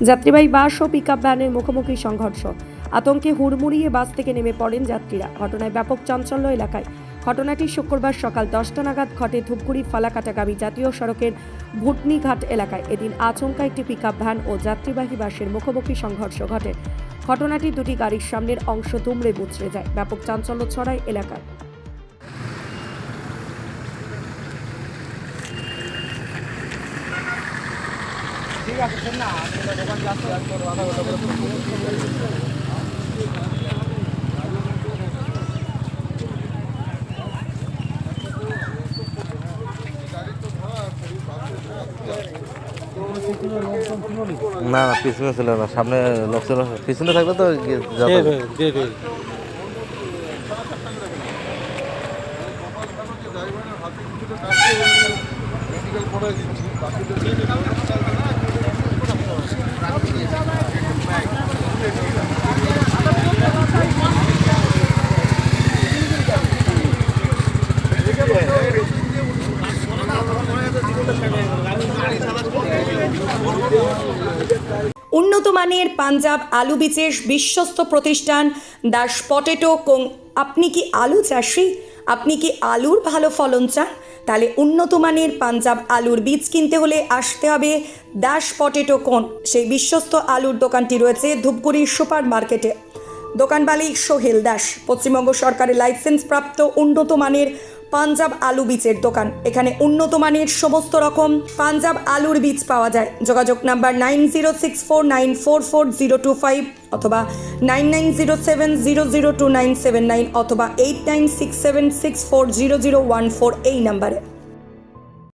যাত্রীবাহী বাস ও পিকআপ ভ্যানের মুখোমুখি সংঘর্ষ। আতঙ্কে হুড়মুড়িয়ে বাস থেকে নেমে পড়েন যাত্রীরা। ঘটনায় ব্যাপক চাঞ্চল্য এলাকায়। ঘটনাটি শুক্রবার সকাল 10টা নাগাদ ঘটে ধূপগুড়ি ফালাকাটাগামী জাতীয় সড়কের ভুটনিঘাট এলাকায়। এদিন আচমকা একটি পিকআপ ভ্যান ও যাত্রীবাহী বাসের মুখোমুখি সংঘর্ষ ঘটে। ঘটনাটি দুটি গাড়ির সামনের অংশ দুমড়ে মুচড়ে যায়। ব্যাপক চাঞ্চল্য ছড়ায় এলাকায়। ঠিক আছে না আমি দোকান যাচ্ছি আর তোর আধা ঘন্টা না পিছনে ছিল না, সামনে লোক ছিল। পিছনে থাকলে তো উন্নত মানের পাঞ্জাব আলু বীজের বিশ্বস্ত প্রতিষ্ঠান দাস পটেটো কোং। আপনি কি আলু চাষি? আপনি কি আলুর ভালো ফলন চান? তাহলে উন্নত মানের পাঞ্জাব আলুর বীজ কিনতে হলে আসতে হবে দাস পটেটো কোং। সেই বিশ্বস্ত আলুর দোকানটি রয়েছে ধূপগুড়ি সুপার মার্কেটে। দোকান মালিক সোহেল দাস। পশ্চিমবঙ্গ সরকারের লাইসেন্স প্রাপ্ত উন্নত মানের পাঞ্জাব আলু বীজের দোকান। এখানে উন্নত মানের সমস্ত রকম পাঞ্জাব আলুর বীজ পাওয়া যায়। যোগাযোগ নাম্বার 9064944025 অথবা 9907002979 অথবা 8967640014 এই নাম্বারে।